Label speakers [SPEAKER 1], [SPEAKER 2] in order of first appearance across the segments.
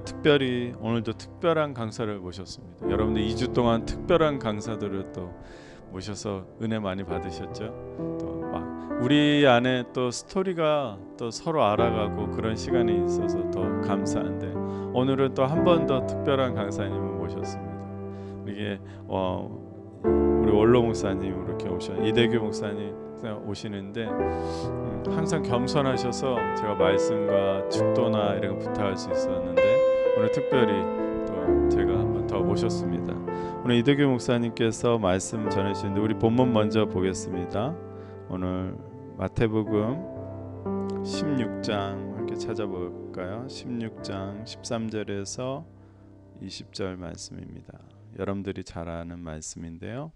[SPEAKER 1] 특별히 오늘도 특별한 강사를 모셨습니다. 여러분들 2주 동안 특별한 강사들을 또 모셔서 은혜 많이 받으셨죠? 또 막 우리 안에 또 스토리가 또 서로 알아가고 그런 시간이 있어서 더 감사한데, 오늘은 또 한 번 더 특별한 강사님을 모셨습니다. 이게 우리 원로 목사님 이렇게 이대규 목사님 오시는데 항상 겸손하셔서 제가 말씀과 축도나 이런 거 부탁할 수 있었는데, 오늘 특별히 또 제가 한 번 더 모셨습니다. 오늘 이대규 목사님께서 말씀 전해주시는데, 우리 본문 먼저 보겠습니다. 오늘 마태복음 16장 함께 찾아볼까요? 16장 13절에서 20절 말씀입니다. 여러분들이 잘 아는 말씀인데요.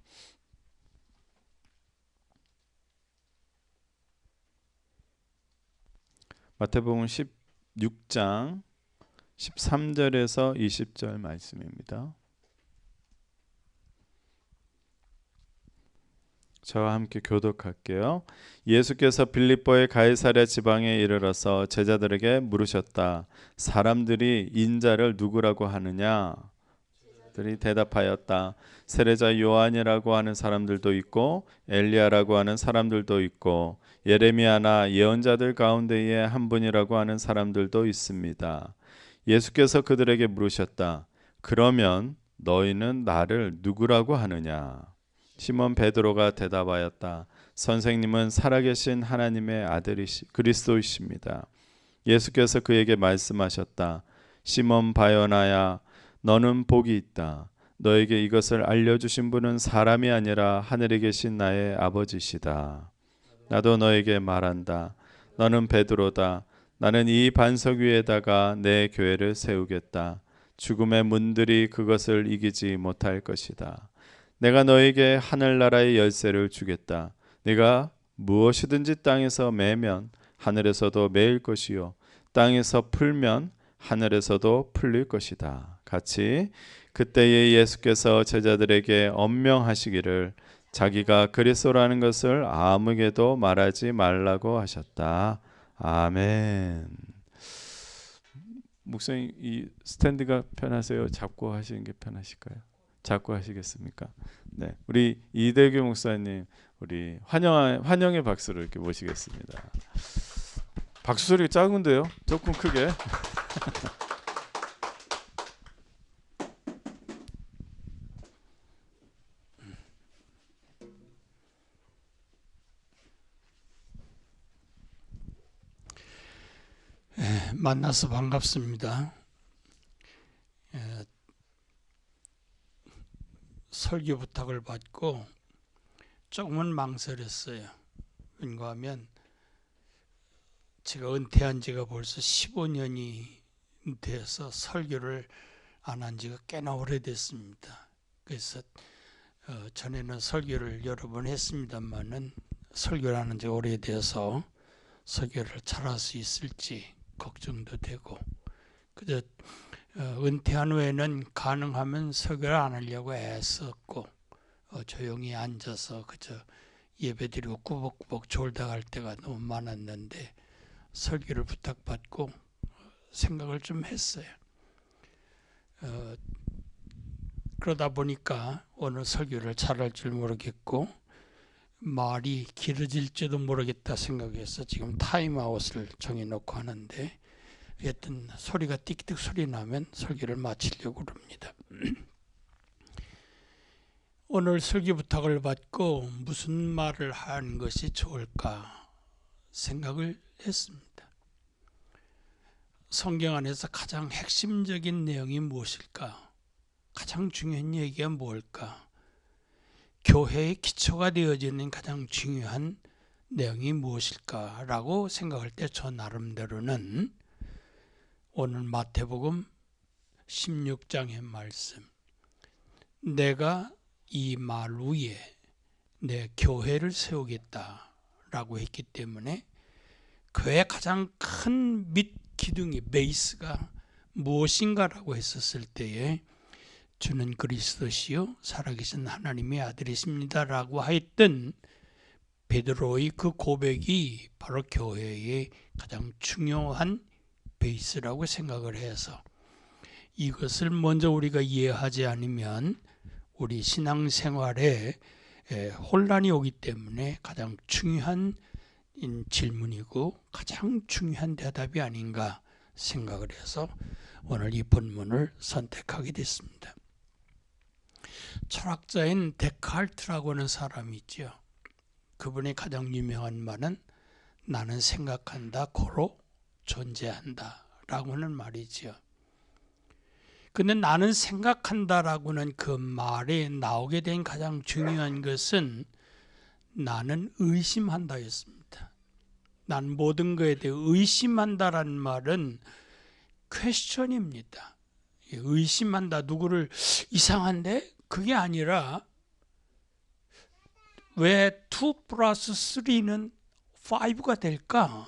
[SPEAKER 1] 마태복음 16장 13절에서 20절 말씀입니다. 저와 함께 교독할게요. 예수께서 빌립보의 가이사랴 지방에 이르러서 제자들에게 물으셨다. 사람들이 인자를 누구라고 하느냐? 들이 대답하였다. 세례자 요한이라고 하는 사람들도 있고 엘리야라고 하는 사람들도 있고 예레미야나 예언자들 가운데에 한 분이라고 하는 사람들도 있습니다. 예수께서 그들에게 물으셨다. 그러면 너희는 나를 누구라고 하느냐? 시몬 베드로가 대답하였다. 선생님은 살아계신 하나님의 그리스도이십니다. 예수께서 그에게 말씀하셨다. 시몬 바요나야, 너는 복이 있다. 너에게 이것을 알려주신 분은 사람이 아니라 하늘에 계신 나의 아버지시다. 나도 너에게 말한다. 너는 베드로다. 나는 이 반석 위에다가 내 교회를 세우겠다. 죽음의 문들이 그것을 이기지 못할 것이다. 내가 너에게 하늘나라의 열쇠를 주겠다. 네가 무엇이든지 땅에서 매면 하늘에서도 매일 것이요 땅에서 풀면 하늘에서도 풀릴 것이다. 같이 그때에 예수께서 제자들에게 엄명하시기를 자기가 그리스도라는 것을 아무에게도 말하지 말라고 하셨다. 아멘. 목사님, 이 스탠드가 편하세요? 잡고 하시는 게 편하실까요? 잡고 하시겠습니까? 네, 우리 이대규 목사님, 우리 환영의 박수를 이렇게 모시겠습니다. 박수 소리가 작은데요? 조금 크게.
[SPEAKER 2] 만나서 반갑습니다. 설교 부탁을 받고 조금은 망설였어요. 왜냐하면 제가 은퇴한 지가 벌써 15년이 돼서 설교를 안 한 지가 꽤나 오래됐습니다. 그래서 전에는 설교를 여러 번 했습니다만은 설교를 안 한 지가 오래돼서 설교를 잘할 수 있을지 걱정도 되고, 그저 은퇴한 후에는 가능하면 설교를 안 하려고 애썼고 조용히 앉아서 그저 예배드리고 꾸벅꾸벅 졸다 갈 때가 너무 많았는데, 설교를 부탁받고 생각을 좀 했어요. 그러다 보니까 오늘 설교를 잘할 줄 모르겠고 말이 길어질지도 모르겠다 생각해서 지금 타임아웃을 정해놓고 하는데, 하여튼 소리가 띡띡 소리 나면 설교를 마치려고 합니다. 오늘 설교 부탁을 받고 무슨 말을 하는 것이 좋을까 생각을 했습니다. 성경 안에서 가장 핵심적인 내용이 무엇일까? 가장 중요한 얘기가 뭘까? 교회의 기초가 되어지는 가장 중요한 내용이 무엇일까라고 생각할 때 저 나름대로는 오늘 마태복음 16장의 말씀, 내가 이 말 위에 내 교회를 세우겠다라고 했기 때문에 교회의 가장 큰 밑 기둥이 베이스가 무엇인가라고 했었을 때에 주는 그리스도시요 살아계신 하나님의 아들이십니다라고 했던 베드로의 그 고백이 바로 교회의 가장 중요한 베이스라고 생각을 해서 이것을 먼저 우리가 이해하지 않으면 우리 신앙생활에 혼란이 오기 때문에 가장 중요한 질문이고 가장 중요한 대답이 아닌가 생각을 해서 오늘 이 본문을 선택하게 됐습니다. 철학자인 데카르트라고 하는 사람이 있죠. 그분의 가장 유명한 말은 나는 생각한다, 고로 존재한다 라고 하는 말이죠. 근데 나는 생각한다라고는 그 말에 나오게 된 가장 중요한 것은 나는 의심한다였습니다. 난 모든 것에 대해 의심한다라는 말은 퀘스천입니다. 의심한다, 누구를 이상한데? 그게 아니라 왜 2 플러스 3는 5가 될까?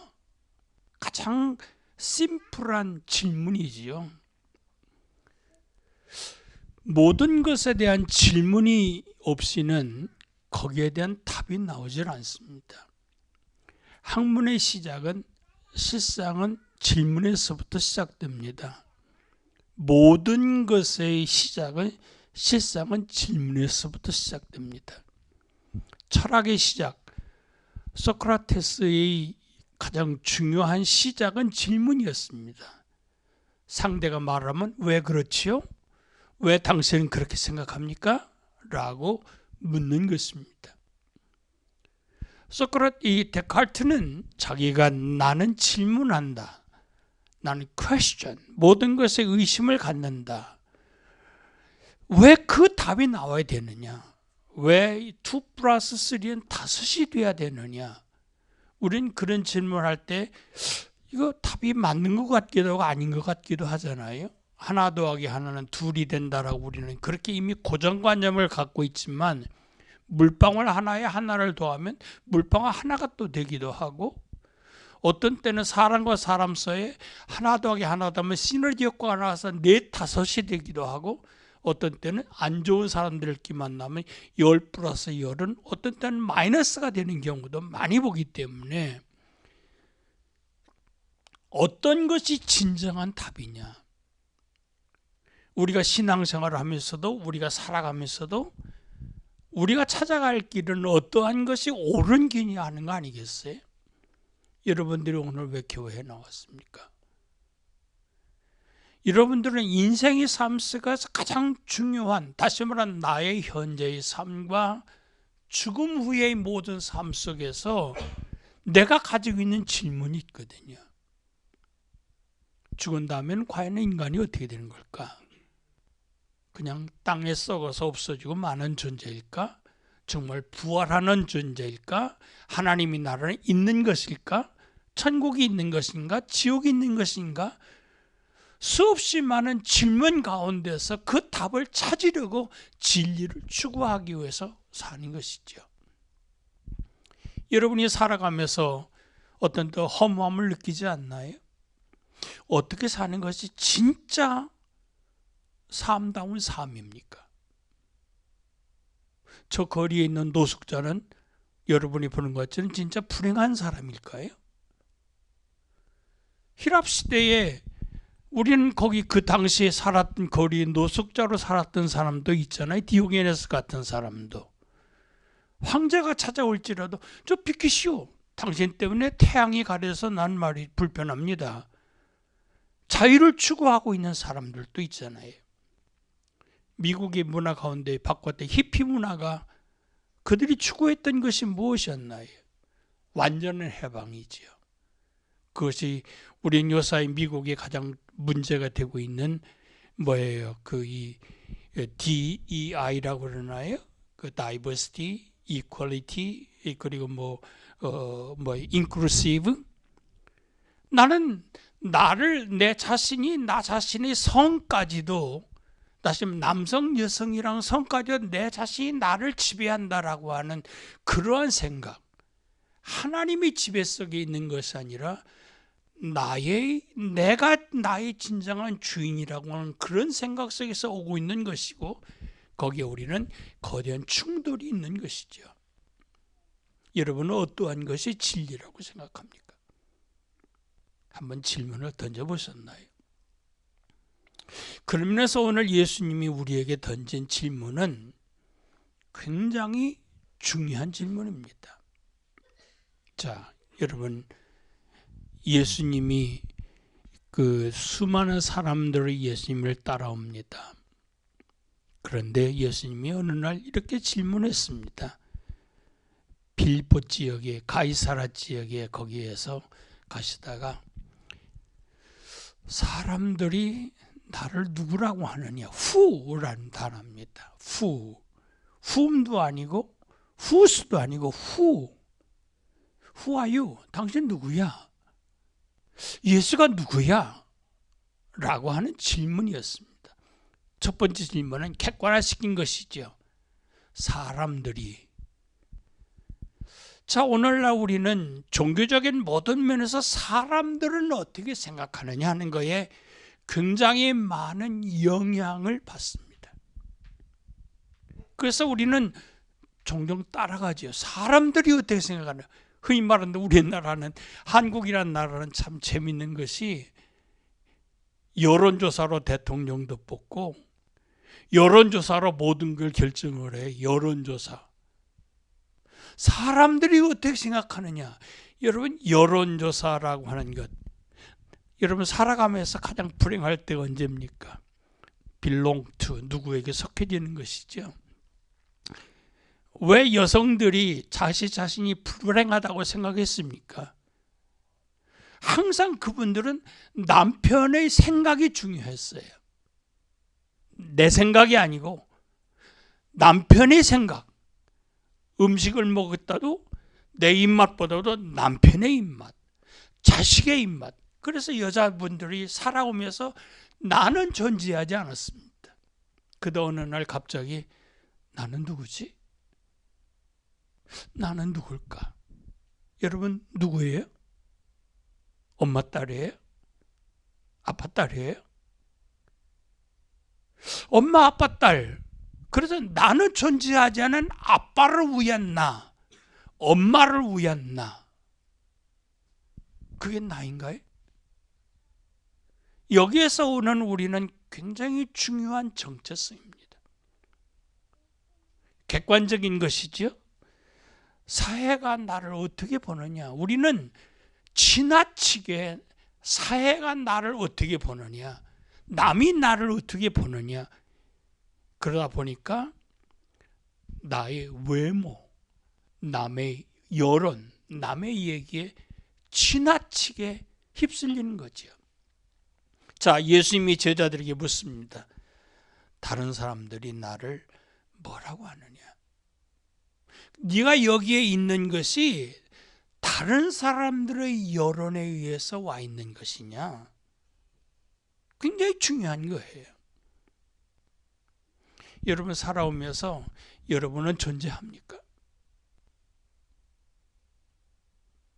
[SPEAKER 2] 가장 심플한 질문이지요. 모든 것에 대한 질문이 없이는 거기에 대한 답이 나오질 않습니다. 학문의 시작은 실상은 질문에서부터 시작됩니다. 모든 것의 시작은 실상은 질문에서부터 시작됩니다. 철학의 시작, 소크라테스의 가장 중요한 시작은 질문이었습니다. 상대가 말하면 왜 그렇지요? 왜 당신은 그렇게 생각합니까? 라고 묻는 것입니다. 이 데카르트는 자기가 나는 질문한다. 나는 question, 모든 것에 의심을 갖는다. 왜 그 답이 나와야 되느냐? 왜 2 플러스 3는 5이 돼야 되느냐? 우린 그런 질문할 때 이거 답이 맞는 것 같기도 하고 아닌 것 같기도 하잖아요. 하나 더하기 하나는 2이 된다라고 우리는 그렇게 이미 고정관념을 갖고 있지만 물방울 하나에 하나를 더하면 물방울 하나가 또 되기도 하고 어떤 때는 사람과 사람 사이에 하나 더하기 하나 더하면 시너지 효과가 나와서 4, 5이 되기도 하고 어떤 때는 안 좋은 사람들끼리 만나면 10 플러스 10은 어떤 때는 마이너스가 되는 경우도 많이 보기 때문에 어떤 것이 진정한 답이냐. 우리가 신앙생활을 하면서도 우리가 살아가면서도 우리가 찾아갈 길은 어떠한 것이 옳은 길이냐 하는 거 아니겠어요? 여러분들이 오늘 왜 교회에 나왔습니까? 여러분들은 인생의 삶 속에서 가장 중요한, 다시 말하면 나의 현재의 삶과 죽음 후의 모든 삶 속에서 내가 가지고 있는 질문이 있거든요. 죽은 다음에는 과연 인간이 어떻게 되는 걸까? 그냥 땅에 썩어서 없어지고 마는 존재일까? 정말 부활하는 존재일까? 하나님이 나라는 있는 것일까? 천국이 있는 것인가? 지옥이 있는 것인가? 수없이 많은 질문 가운데서 그 답을 찾으려고 진리를 추구하기 위해서 사는 것이죠. 여러분이 살아가면서 어떤 또 허무함을 느끼지 않나요? 어떻게 사는 것이 진짜 삶다운 삶입니까? 저 거리에 있는 노숙자는 여러분이 보는 것처럼 진짜 불행한 사람일까요? 히랍 시대에 우리는 거기 그 당시에 살았던 거리에 노숙자로 살았던 사람도 있잖아요. 디오게네스 같은 사람도. 황제가 찾아올지라도 저 비키시오. 당신 때문에 태양이 가려서 난 말이 불편합니다. 자유를 추구하고 있는 사람들도 있잖아요. 미국의 문화 가운데 바꿨던 히피 문화가 그들이 추구했던 것이 무엇이었나요? 완전한 해방이지요. 그것이 우리 요사이 미국에 가장 문제가 되고 있는 뭐예요? 이 DEI라고 그러나요? 그 diversity, equality 그리고 inclusive. 나는 내 자신이 나 자신의 성까지도 다시 남성, 여성이랑 성까지도 내 자신이 나를 지배한다라고 하는 그러한 생각. 하나님의 지배 속에 있는 것이 아니라 내가 나의 진정한 주인이라고 하는 그런 생각 속에서 오고 있는 것이고 거기에 우리는 거대한 충돌이 있는 것이죠. 여러분은 어떠한 것이 진리라고 생각합니까? 한번 질문을 던져보셨나요? 그러면서 오늘 예수님이 우리에게 던진 질문은 굉장히 중요한 질문입니다. 자, 여러분, 예수님이 그 수많은 사람들이 예수님을 따라옵니다. 그런데 예수님이 어느 날 이렇게 질문했습니다. 빌보 지역에, 가이사라 지역에 거기에서 가시다가 사람들이 나를 누구라고 하느냐? 후라는 단어입니다. whom도 아니고 who's도 아니고 who are you? 당신 누구야? 예수가 누구야? 라고 하는 질문이었습니다. 첫 번째 질문은 객관화시킨 것이죠. 사람들이. 자, 오늘날 우리는 종교적인 모든 면에서 사람들은 어떻게 생각하느냐 하는 거에 굉장히 많은 영향을 받습니다. 그래서 우리는 종종 따라가죠. 사람들이 어떻게 생각하느냐. 흔히 말하는 우리나라는, 한국이라는 나라는 참 재밌는 것이 여론조사로 대통령도 뽑고 여론조사로 모든 걸 결정을 해. 여론조사. 사람들이 어떻게 생각하느냐. 여러분, 여론조사라고 하는 것, 여러분 살아가면서 가장 불행할 때가 언제입니까? belong to, 누구에게 속해지는 것이죠. 왜 여성들이 자신이 불행하다고 생각했습니까? 항상 그분들은 남편의 생각이 중요했어요. 내 생각이 아니고 남편의 생각. 음식을 먹었다도 내 입맛보다도 남편의 입맛, 자식의 입맛. 그래서 여자분들이 살아오면서 나는 존재하지 않았습니다. 그러다 어느 날 갑자기 나는 누구지? 나는 누굴까? 여러분 누구예요? 엄마 딸이에요? 아빠 딸이에요? 엄마 아빠 딸. 그래서 나는 존재하지 않은 아빠를 위한 나, 엄마를 위한 나. 그게 나인가요? 여기에서 오는 우리는 굉장히 중요한 정체성입니다. 객관적인 것이죠. 사회가 나를 어떻게 보느냐. 우리는 지나치게 사회가 나를 어떻게 보느냐, 남이 나를 어떻게 보느냐, 그러다 보니까 나의 외모, 남의 여론, 남의 얘기에 지나치게 휩쓸리는 거죠. 자, 예수님이 제자들에게 묻습니다. 다른 사람들이 나를 뭐라고 하느냐? 네가 여기에 있는 것이 다른 사람들의 여론에 의해서 와 있는 것이냐? 굉장히 중요한 거예요. 여러분 살아오면서 여러분은 존재합니까?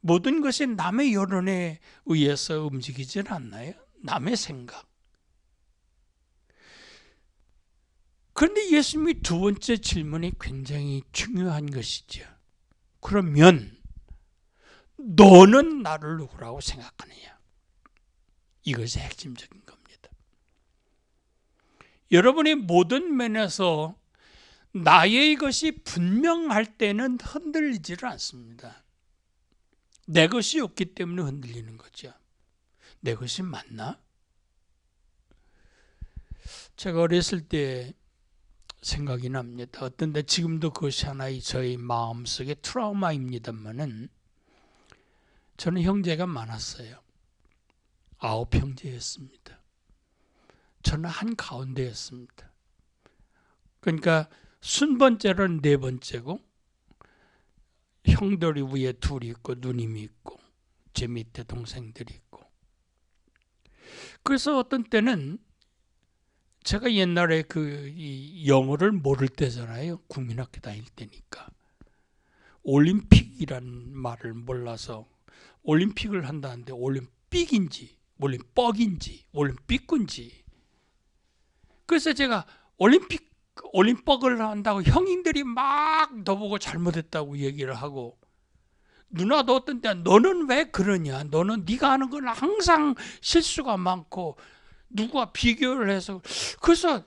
[SPEAKER 2] 모든 것이 남의 여론에 의해서 움직이질 않나요? 남의 생각. 그런데 예수님이 두 번째 질문이 굉장히 중요한 것이죠. 그러면 너는 나를 누구라고 생각하느냐? 이것이 핵심적인 겁니다. 여러분이 모든 면에서 나의 것이 분명할 때는 흔들리지를 않습니다. 내 것이 없기 때문에 흔들리는 거죠. 내 것이 맞나? 제가 어렸을 때 생각이 납니다. 어떤 데 지금도 그것이 하나의 저희 마음속의 트라우마입니다만은, 저는 형제가 많았어요. 9 형제였습니다. 저는 한가운데였습니다. 그러니까 순번째로는 4번째고 형들이 위에 2 있고 누님이 있고 제 밑에 동생들이 있고. 그래서 어떤 때는 제가 옛날에 이 영어를 모를 때잖아요. 국민학교 다닐 때니까. 올림픽이라는 말을 몰라서 올림픽을 한다는데 올림픽인지 올림뻑인지 올림픽인지. 그래서 제가 올림픽을 한다고 형님들이 막 너보고 잘못했다고 얘기를 하고, 누나도 어떤 때 너는 왜 그러냐, 너는 네가 하는 건 항상 실수가 많고 누가 비교를 해서. 그래서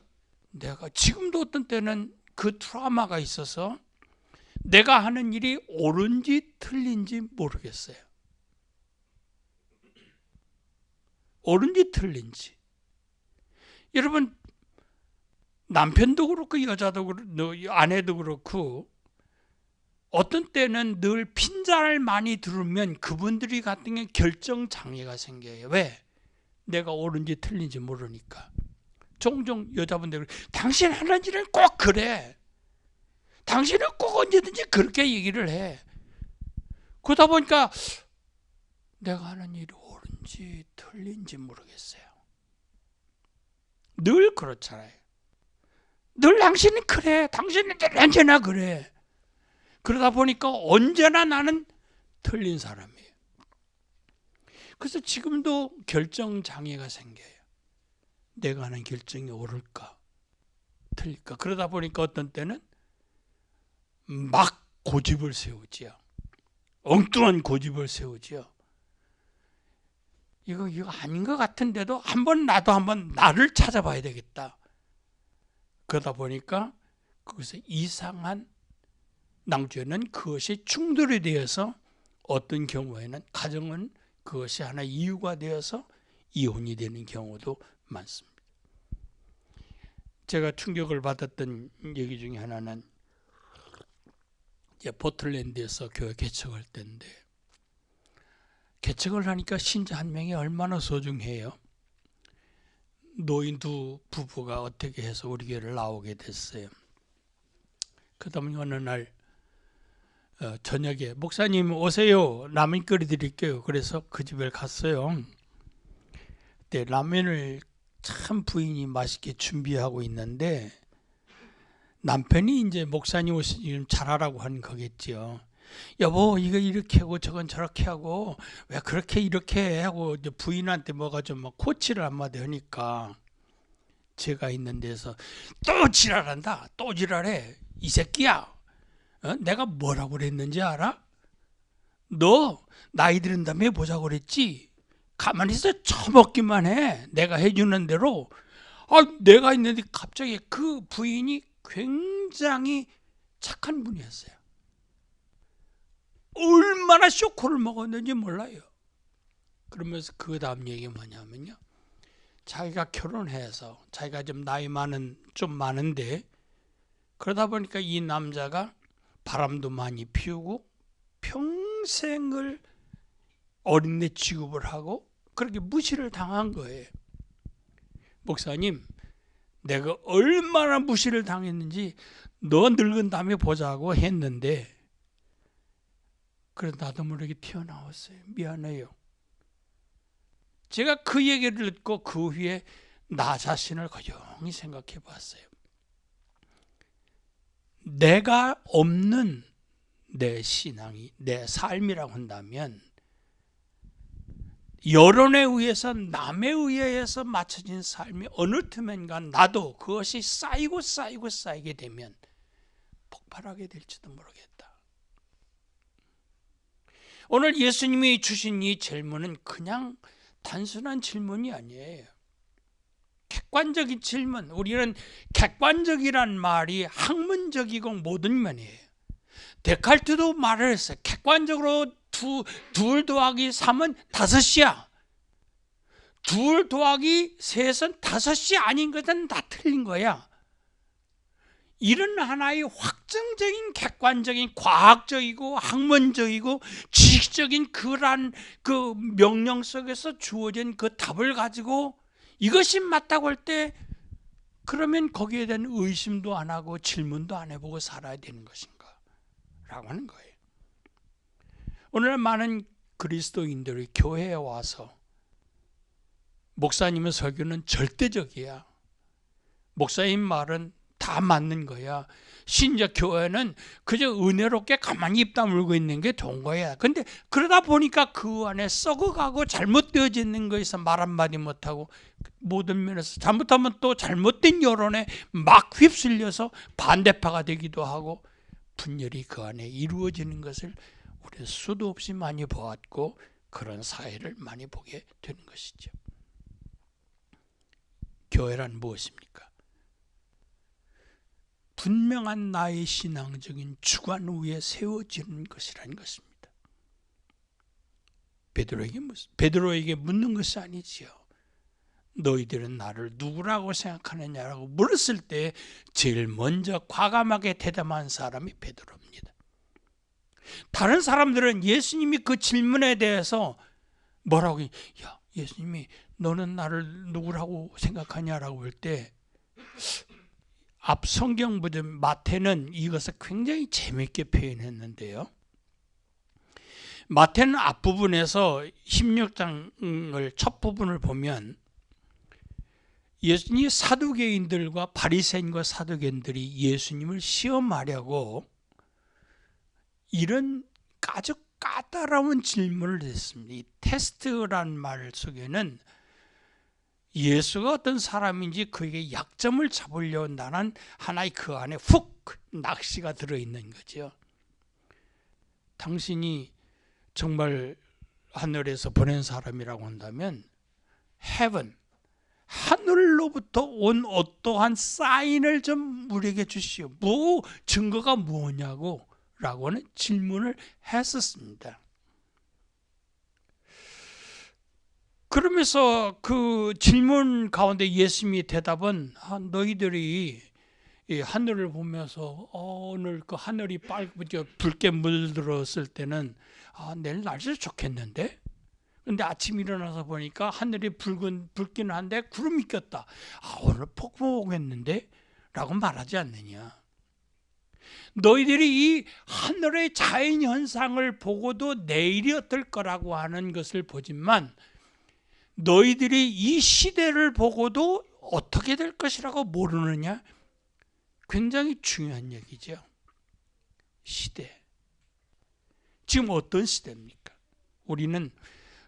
[SPEAKER 2] 내가 지금도 어떤 때는 그 트라우마가 있어서 내가 하는 일이 옳은지 틀린지 모르겠어요. 옳은지 틀린지. 여러분, 남편도 그렇고 여자도 그렇고 아내도 그렇고 어떤 때는 늘 핀잔을 많이 들으면 그분들이 같은 게 결정 장애가 생겨요. 왜? 내가 옳은지 틀린지 모르니까. 종종 여자분들, 당신 하는 일은 꼭 그래. 당신은 꼭 언제든지 그렇게 얘기를 해. 그러다 보니까 내가 하는 일이 옳은지 틀린지 모르겠어요. 늘 그렇잖아요. 늘 당신은 그래. 당신은 언제나 그래. 그러다 보니까 언제나 나는 틀린 사람이에요. 그래서 지금도 결정 장애가 생겨요. 내가 하는 결정이 옳을까 틀릴까. 그러다 보니까 어떤 때는 막 고집을 세우지요. 엉뚱한 고집을 세우지요. 이거 아닌 것 같은데도 나도 한번 나를 찾아봐야 되겠다. 그러다 보니까 그것에 이상한 낭주에는 그것이 충돌이 되어서 어떤 경우에는 가정은 그것이 하나의 이유가 되어서 이혼이 되는 경우도 많습니다. 제가 충격을 받았던 얘기 중에 하나는 이제 포틀랜드에서 교회 개척할 때인데, 개척을 하니까 신자 한 명이 얼마나 소중해요. 노인 두 부부가 어떻게 해서 우리 교회를 나오게 됐어요. 그러다 보니 어느 날 저녁에 목사님 오세요. 라면 끓여 드릴게요. 그래서 그 집에 갔어요. 그때 라면을 참 부인이 맛있게 준비하고 있는데 남편이 이제 목사님 오시면 잘하라고 하는 거겠지요. 여보, 이거 이렇게 하고 저건 저렇게 하고 왜 그렇게 이렇게 해? 하고 이제 부인한테 뭐가 좀 막 코치를 한마디 하니까 제가 있는 데서 또 지랄한다. 또 지랄해. 이 새끼야. 내가 뭐라고 그랬는지 알아? 너 나이 들은 다음에 보자고 그랬지? 가만히 있어 처먹기만 해. 내가 해주는 대로. 내가 있는데 갑자기 그 부인이 굉장히 착한 분이었어요. 얼마나 쇼크를 먹었는지 몰라요. 그러면서 그 다음 얘기 뭐냐면요. 자기가 결혼해서 자기가 좀 나이 좀 많은데 그러다 보니까 이 남자가 바람도 많이 피우고 평생을 어린애 취급을 하고 그렇게 무시를 당한 거예요. 목사님, 내가 얼마나 무시를 당했는지 너 늙은 다음에 보자고 했는데 그래 나도 모르게 튀어나왔어요. 미안해요. 제가 그 얘기를 듣고 그 후에 나 자신을 고요히 생각해 봤어요. 내가 없는 내 신앙이 내 삶이라고 한다면 여론에 의해서 남에 의해서 맞춰진 삶이 어느 틈엔가 나도 그것이 쌓이게 되면 폭발하게 될지도 모르겠다. 오늘 예수님이 주신 이 질문은 그냥 단순한 질문이 아니에요. 객관적인 질문. 우리는 객관적이란 말이 학문적이고 모든 면이에요. 데칼트도 말을 했어요. 객관적으로 둘 더하기 3은 5이야. 둘 더하기 셋은 5이 아닌 것은 다 틀린 거야. 이런 하나의 확정적인 객관적인 과학적이고 학문적이고 지식적인 그러한 그 명령 속에서 주어진 그 답을 가지고 이것이 맞다고 할 때 그러면 거기에 대한 의심도 안 하고 질문도 안 해보고 살아야 되는 것인가 라고 하는 거예요. 오늘 많은 그리스도인들이 교회에 와서 목사님의 설교는 절대적이야. 목사님 말은 다 맞는 거야. 신자 교회는 그저 은혜롭게 가만히 입 다물고 있는 게 좋은 거야. 근데 그러다 보니까 그 안에 썩어가고 잘못되어지는 거에서 말 한마디 못하고 모든 면에서 잘못하면 또 잘못된 여론에 막 휩쓸려서 반대파가 되기도 하고 분열이 그 안에 이루어지는 것을 우리는 수도 없이 많이 보았고 그런 사회를 많이 보게 되는 것이죠. 교회란 무엇입니까? 분명한 나의 신앙적인 주관 위에 세워지는 것이라는 것입니다. 베드로에게 묻는 것이 아니지요. 너희들은 나를 누구라고 생각하느냐라고 물었을 때 제일 먼저 과감하게 대답한 사람이 베드로입니다. 다른 사람들은 예수님이 그 질문에 대해서 뭐라고, 야, 예수님이 너는 나를 누구라고 생각하냐라고 할 때 앞 성경보다 마태는 이것을 굉장히 재미있게 표현했는데요. 마태는 앞부분에서 16장을 첫 부분을 보면 예수님이 사두개인들과 바리새인과 사두개인들이 예수님을 시험하려고 이런 아주 까다로운 질문을 했습니다. 이 테스트라는 말 속에는 예수가 어떤 사람인지 그에게 약점을 잡으려고 한다는 하나의 그 안에 훅 낚시가 들어있는 거죠. 당신이 정말 하늘에서 보낸 사람이라고 한다면 heaven, 하늘로부터 온 어떠한 사인을 좀 우리에게 주시오. 증거가 뭐냐고 라고는 질문을 했었습니다. 그러면서 그 질문 가운데 예수님의 대답은 너희들이 이 하늘을 보면서 오늘 그 하늘이 붉게 물들었을 때는 내일 날씨 좋겠는데? 근데 아침 일어나서 보니까 하늘이 붉기는 한데 구름이 꼈다. 오늘 폭풍 오겠는데? 라고 말하지 않느냐. 너희들이 이 하늘의 자연현상을 보고도 내일이 어떨 거라고 하는 것을 보지만 너희들이 이 시대를 보고도 어떻게 될 것이라고 모르느냐? 굉장히 중요한 얘기죠. 시대. 지금 어떤 시대입니까? 우리는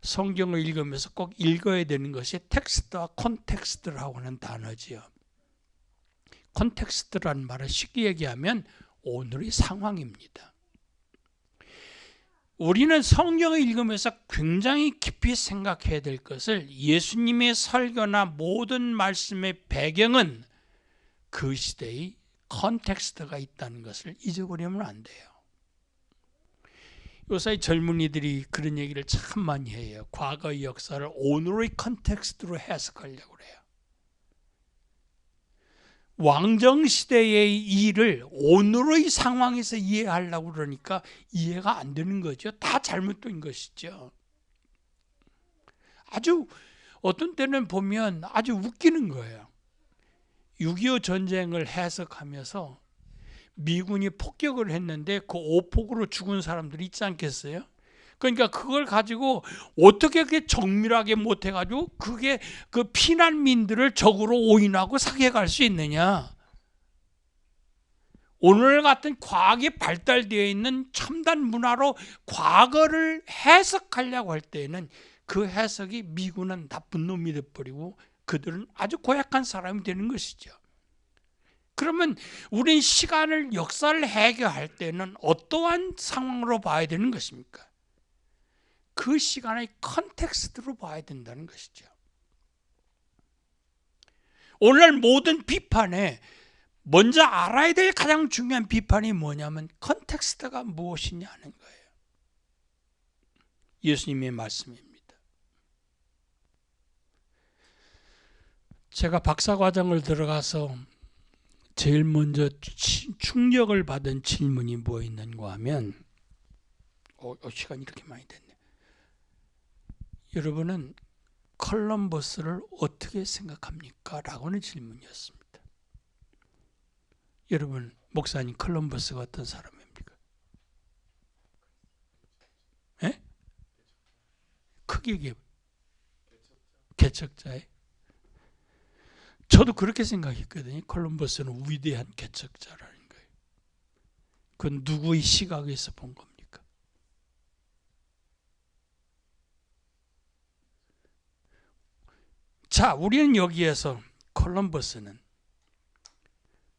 [SPEAKER 2] 성경을 읽으면서 꼭 읽어야 되는 것이 텍스트와 콘텍스트라고 하는 단어지요. 콘텍스트라는 말을 쉽게 얘기하면 오늘의 상황입니다. 우리는 성경을 읽으면서 굉장히 깊이 생각해야 될 것을 예수님의 설교나 모든 말씀의 배경은 그 시대의 컨텍스트가 있다는 것을 잊어버리면 안 돼요. 요새 젊은이들이 그런 얘기를 참 많이 해요. 과거의 역사를 오늘의 컨텍스트로 해석하려고 그래요. 왕정시대의 일을 오늘의 상황에서 이해하려고 그러니까 이해가 안 되는 거죠. 다 잘못된 것이죠. 아주 어떤 때는 보면 아주 웃기는 거예요. 6.25 전쟁을 해석하면서 미군이 폭격을 했는데 그 오폭으로 죽은 사람들이 있지 않겠어요? 그러니까 그걸 가지고 어떻게 그렇게 정밀하게 못해가지고 그게 그 피난민들을 적으로 오인하고 사기해갈 수 있느냐? 오늘 같은 과학이 발달되어 있는 첨단 문화로 과거를 해석하려고 할 때에는 그 해석이 미군은 나쁜 놈이 돼버리고 그들은 아주 고약한 사람이 되는 것이죠. 그러면 우리는 시간을, 역사를 해결할 때는 어떠한 상황으로 봐야 되는 것입니까? 그 시간의 컨텍스트로 봐야 된다는 것이죠. 오늘날 모든 비판에 먼저 알아야 될 가장 중요한 비판이 뭐냐면 컨텍스트가 무엇이냐 하는 거예요. 예수님의 말씀입니다. 제가 박사과정을 들어가서 제일 먼저 충격을 받은 질문이 뭐였는가 하면 시간이 이렇게 많이 됐네. 여러분은 콜럼버스를 어떻게 생각합니까? 라고는 질문이었습니다. 여러분, 목사님, 콜럼버스가 어떤 사람입니까? 예? 크게 얘기해. 개척자예요. 저도 그렇게 생각했거든요. 콜럼버스는 위대한 개척자라는 거예요. 그건 누구의 시각에서 본 겁니까? 자, 우리는 여기에서 콜럼버스는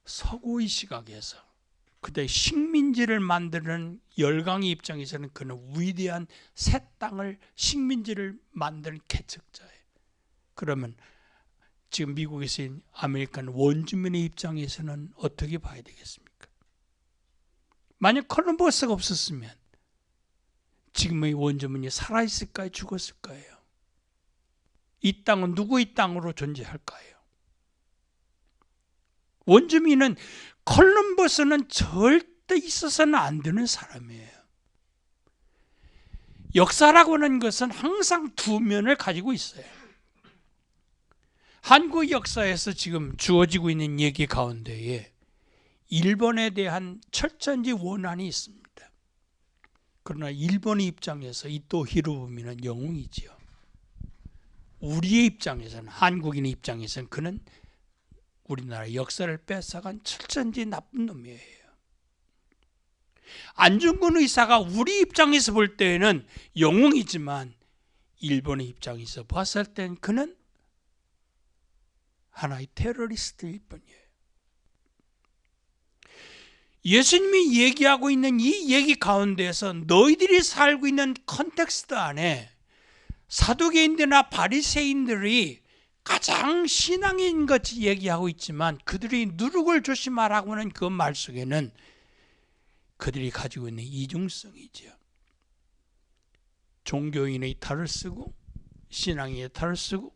[SPEAKER 2] 서구의 시각에서 그때 식민지를 만드는 열강의 입장에서는 그는 위대한 새 땅을 식민지를 만드는 개척자예요. 그러면 지금 미국에서 아메리칸 원주민의 입장에서는 어떻게 봐야 되겠습니까? 만약 콜럼버스가 없었으면 지금의 원주민이 살아있을까요? 죽었을까요? 이 땅은 누구의 땅으로 존재할까요? 원주민은 콜럼버스는 절대 있어서는 안 되는 사람이에요. 역사라고 하는 것은 항상 두 면을 가지고 있어요. 한국 역사에서 지금 주어지고 있는 얘기 가운데에 일본에 대한 철저히 원한이 있습니다. 그러나 일본의 입장에서 이토 히로부미는 영웅이지요. 우리의 입장에서는, 한국인의 입장에서는 그는 우리나라 역사를 뺏어간 철저히 나쁜 놈이에요. 안중근 의사가 우리 입장에서 볼 때에는 영웅이지만 일본의 입장에서 봤을 때는 그는 하나의 테러리스트일 뿐이에요. 예수님이 얘기하고 있는 이 얘기 가운데에서 너희들이 살고 있는 컨텍스트 안에 사두개인들이나 바리새인들이 가장 신앙인 같이 얘기하고 있지만 그들이 누룩을 조심하라고 하는 그 말 속에는 그들이 가지고 있는 이중성이죠. 종교인의 탈을 쓰고 신앙의 탈을 쓰고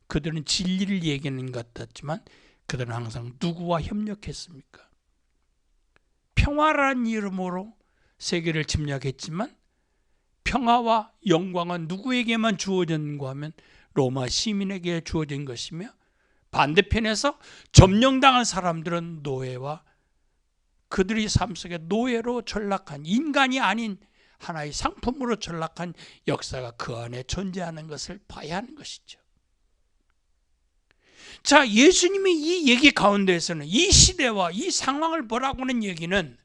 [SPEAKER 2] 그들은 진리를 얘기하는 것 같았지만 그들은 항상 누구와 협력했습니까? 평화라는 이름으로 세계를 침략했지만 평화와 영광은 누구에게만 주어졌는가 하면 로마 시민에게 주어진 것이며 반대편에서 점령당한 사람들은 노예와 그들의 삶 속에 노예로 전락한 인간이 아닌 하나의 상품으로 전락한 역사가 그 안에 존재하는 것을 봐야 하는 것이죠. 자, 예수님이 이 얘기 가운데에서는 이 시대와 이 상황을 보라고 하는 얘기는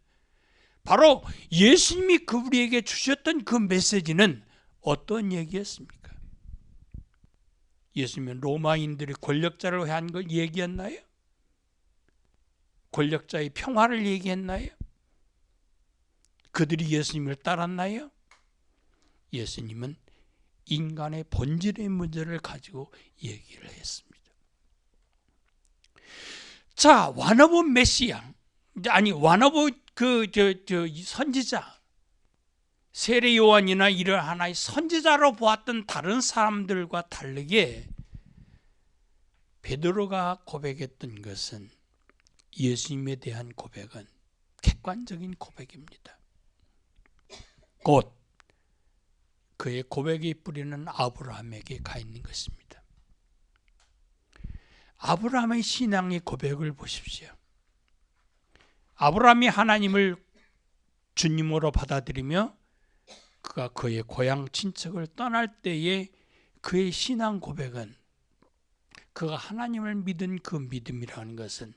[SPEAKER 2] 바로 예수님이 그들에게 주셨던 그 메시지는 어떤 얘기였습니까? 예수님은 로마인들이 권력자를 한 걸 얘기했나요? 권력자의 평화를 얘기했나요? 그들이 예수님을 따랐나요? 예수님은 인간의 본질의 문제를 가지고 얘기를 했습니다. 자, one of 메시아, 아니 one of 선지자, 세례 요한이나 이런 하나의 선지자로 보았던 다른 사람들과 다르게 베드로가 고백했던 것은 예수님에 대한 고백은 객관적인 고백입니다. 곧 그의 고백의 뿌리는 아브라함에게 가 있는 것입니다. 아브라함의 신앙의 고백을 보십시오. 아브라함이 하나님을 주님으로 받아들이며 그가 그의 고향 친척을 떠날 때에 그의 신앙 고백은 그가 하나님을 믿은 그 믿음이라는 것은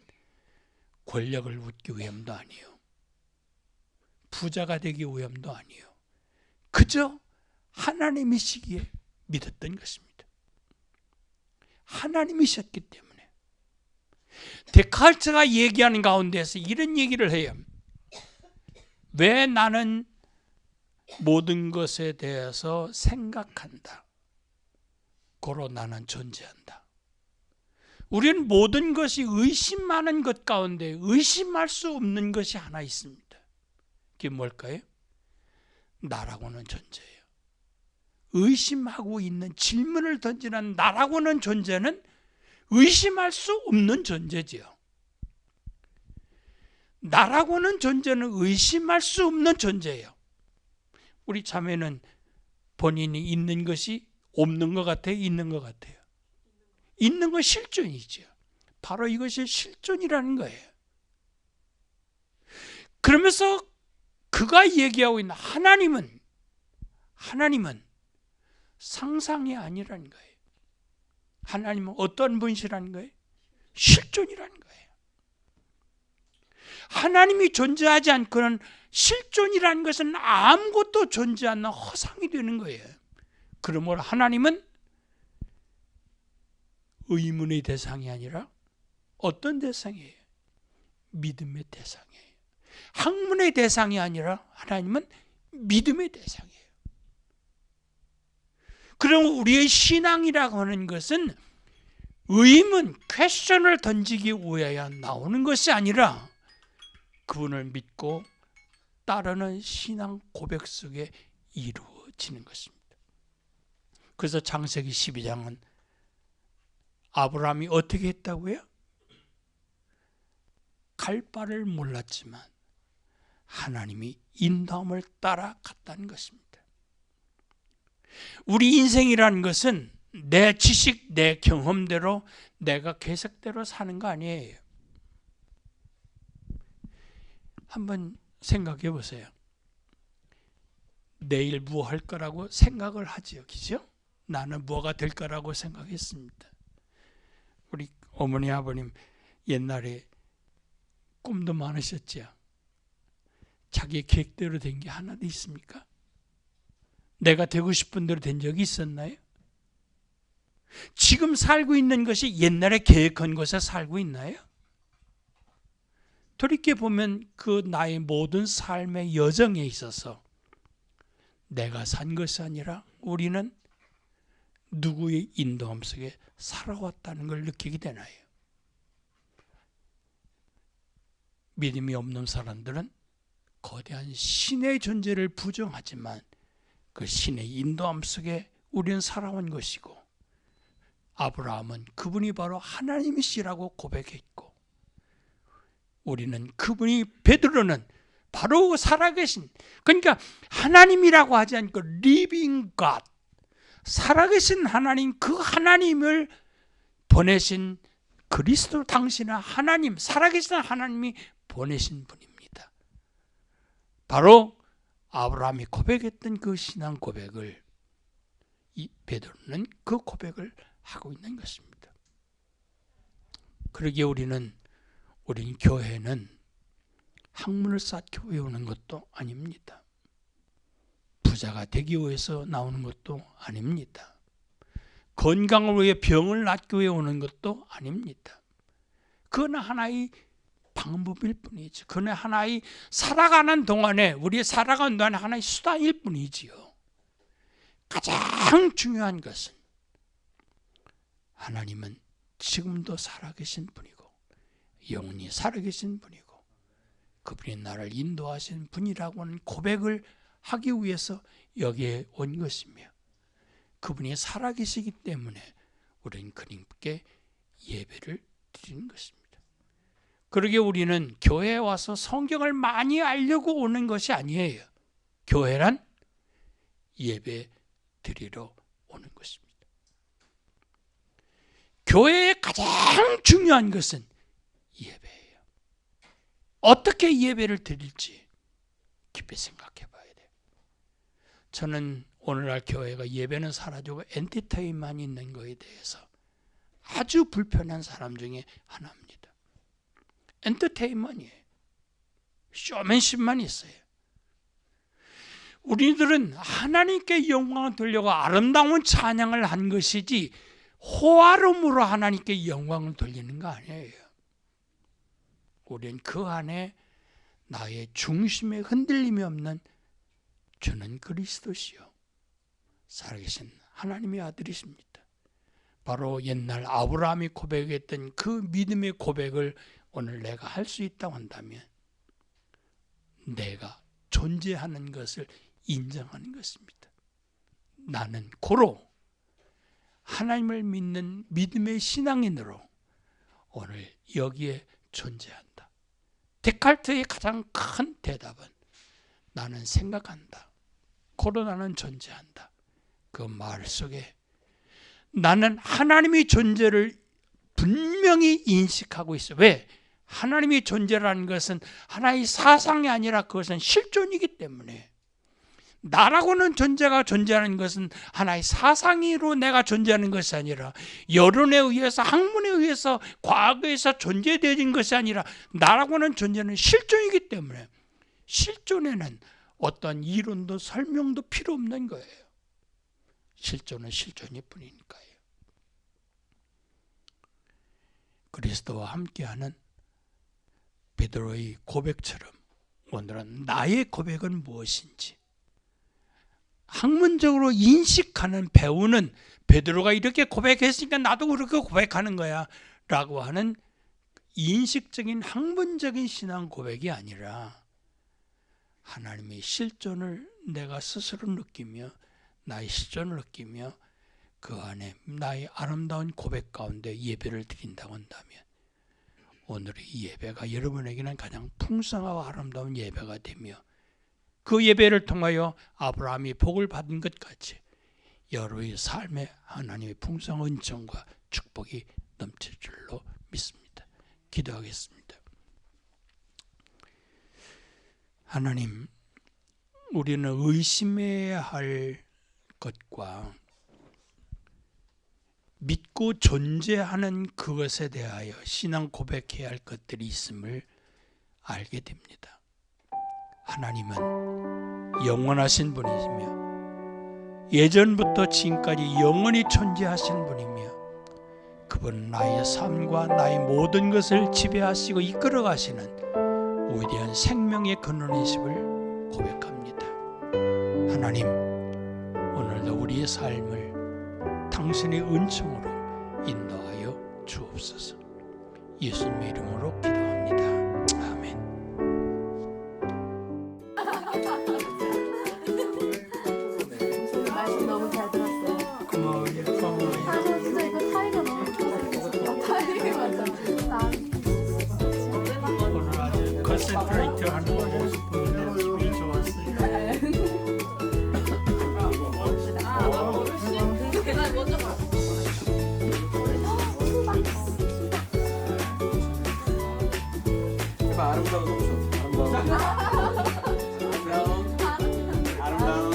[SPEAKER 2] 권력을 얻기 위함도 아니요, 부자가 되기 위함도 아니요, 그저 하나님이시기에 믿었던 것입니다. 하나님이셨기 때문에. 데카르트가 얘기하는 가운데서 이런 얘기를 해요. 왜 나는 모든 것에 대해서 생각한다. 고로 나는 존재한다. 우리는 모든 것이 의심하는 것 가운데 의심할 수 없는 것이 하나 있습니다. 그게 뭘까요? 나라고는 존재예요. 의심하고 있는 질문을 던지는 나라고는 존재는 의심할 수 없는 존재지요. 나라고는 존재는 의심할 수 없는 존재예요. 우리 자매는 본인이 있는 것이 없는 것 같아요? 있는 것 같아요? 있는 건 실존이죠. 바로 이것이 실존이라는 거예요. 그러면서 그가 얘기하고 있는 하나님은 상상이 아니라는 거예요. 하나님은 어떤 분이시라는 거예요? 실존이라는 거예요. 하나님이 존재하지 않고는 실존이라는 것은 아무것도 존재 않는 허상이 되는 거예요. 그러므로 하나님은 의문의 대상이 아니라 어떤 대상이에요? 믿음의 대상이에요. 학문의 대상이 아니라 하나님은 믿음의 대상이에요. 그럼 우리의 신앙이라고 하는 것은 의문, 퀘스천을 던지기 위하여 나오는 것이 아니라 그분을 믿고 따르는 신앙 고백 속에 이루어지는 것입니다. 그래서 창세기 12장은 아브라함이 어떻게 했다고요? 갈 바를 몰랐지만 하나님이 인도함을 따라갔다는 것입니다. 우리 인생이라는 것은 내 지식, 내 경험대로 내가 계획대로 사는 거 아니에요. 한번 생각해 보세요. 내일 뭐 할 거라고 생각을 하지요, 그죠? 나는 뭐가 될 거라고 생각했습니다. 우리 어머니 아버님 옛날에 꿈도 많으셨죠. 자기 계획대로 된 게 하나도 있습니까? 내가 되고 싶은 대로 된 적이 있었나요? 지금 살고 있는 것이 옛날에 계획한 것에 살고 있나요? 돌이켜보면 그 나의 모든 삶의 여정에 있어서 내가 산 것이 아니라 우리는 누구의 인도함 속에 살아왔다는 걸 느끼게 되나요? 믿음이 없는 사람들은 거대한 신의 존재를 부정하지만 그 신의 인도함 속에 우리는 살아온 것이고, 아브라함은 그분이 바로 하나님이시라고 고백했고, 우리는 그분이, 베드로는 바로 살아계신, 그러니까 하나님이라고 하지 않고 living God, 살아계신 하나님, 그 하나님을 보내신 그리스도, 당신은 하나님, 살아계신 하나님이 보내신 분입니다. 바로 아브라함이 고백했던 그 신앙 고백을 이 베드로는 그 고백을 하고 있는 것입니다. 그러기에 우리는 교회는 학문을 쌓기 위해 오는 것도 아닙니다. 부자가 되기 위해서 나오는 것도 아닙니다. 건강을 위해 병을 낫기 위해 오는 것도 아닙니다. 그건 하나의 방법일 뿐이죠. 그건 하나의 살아가는 동안에, 우리 살아가는 동안에 하나의 수단일 뿐이지요. 가장 중요한 것은 하나님은 지금도 살아계신 분이고 영원히 살아계신 분이고 그분이 나를 인도하신 분이라고 하는 고백을 하기 위해서 여기에 온 것이며, 그분이 살아계시기 때문에 우리는 그분께 예배를 드리는 것입니다. 그러기에 우리는 교회에 와서 성경을 많이 알려고 오는 것이 아니에요. 교회란 예배 드리러 오는 것입니다. 교회의 가장 중요한 것은 예배예요. 어떻게 예배를 드릴지 깊이 생각해 봐야 돼요. 저는 오늘날 교회가 예배는 사라지고 엔터테인만 있는 것에 대해서 아주 불편한 사람 중에 하나입니다. 엔터테인먼트이에요. 쇼맨십만 있어요. 우리들은 하나님께 영광을 돌려고 아름다운 찬양을 한 것이지 호화로움으로 하나님께 영광을 돌리는 거 아니에요. 우리는 그 안에 나의 중심에 흔들림이 없는 주는 그리스도시요 살아계신 하나님의 아들이십니다. 바로 옛날 아브라함이 고백했던 그 믿음의 고백을 오늘 내가 할 수 있다고 한다면 내가 존재하는 것을 인정하는 것입니다. 나는 고로 하나님을 믿는 믿음의 신앙인으로 오늘 여기에 존재한다. 데카르트의 가장 큰 대답은 나는 생각한다. 고로 나는 존재한다. 그 말 속에 나는 하나님의 존재를 분명히 인식하고 있어. 왜? 하나님의 존재라는 것은 하나의 사상이 아니라 그것은 실존이기 때문에, 나라고는 존재가 존재하는 것은 하나의 사상으로 내가 존재하는 것이 아니라 여론에 의해서, 학문에 의해서, 과거에서 존재되어진 것이 아니라 나라고는 존재는 실존이기 때문에 실존에는 어떤 이론도 설명도 필요 없는 거예요. 실존은 실존일 뿐이니까요. 그리스도와 함께하는 베드로의 고백처럼 오늘은 나의 고백은 무엇인지, 학문적으로 인식하는 배우는 베드로가 이렇게 고백했으니까 나도 그렇게 고백하는 거야 라고 하는 인식적인 학문적인 신앙 고백이 아니라 하나님의 실존을 내가 스스로 느끼며 나의 실존을 느끼며 그 안에 나의 아름다운 고백 가운데 예배를 드린다고 한다면 오늘의 이 예배가 여러분에게는 가장 풍성하고 아름다운 예배가 되며 그 예배를 통하여 아브라함이 복을 받은 것 같이 여러분의 삶에 하나님의 풍성한 은총과 축복이 넘칠 줄로 믿습니다. 기도하겠습니다. 하나님, 우리는 의심해야 할 것과 믿고 존재하는 그것에 대하여 신앙 고백해야 할 것들이 있음을 알게 됩니다. 하나님은 영원하신 분이시며 예전부터 지금까지 영원히 존재하신 분이며 그분은 나의 삶과 나의 모든 것을 지배하시고 이끌어 가시는 위대한 생명의 근원이심을 고백합니다. 하나님, 오늘도 우리의 삶을 당신의 은총으로 인도하여 주옵소서. 예수님의 이름으로 기도합니다. 아멘.
[SPEAKER 3] 말씀 너무 잘 들었어요.
[SPEAKER 2] 고마워요. 고마워요.
[SPEAKER 3] 아, 저 진짜 이거 타이가 너무 좋았어요. 타이가 맞아.
[SPEAKER 2] 오늘 아주 컨센트레이트 하는 모습 보는데 기분이 좋았어요.
[SPEAKER 4] 아름다운 옥션, 아름다운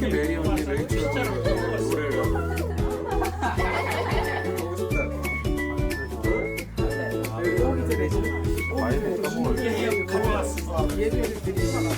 [SPEAKER 4] 특히 메리 언니 레이첼 노래를 보고 싶다.
[SPEAKER 2] 가져왔어.
[SPEAKER 4] 예배를 드리는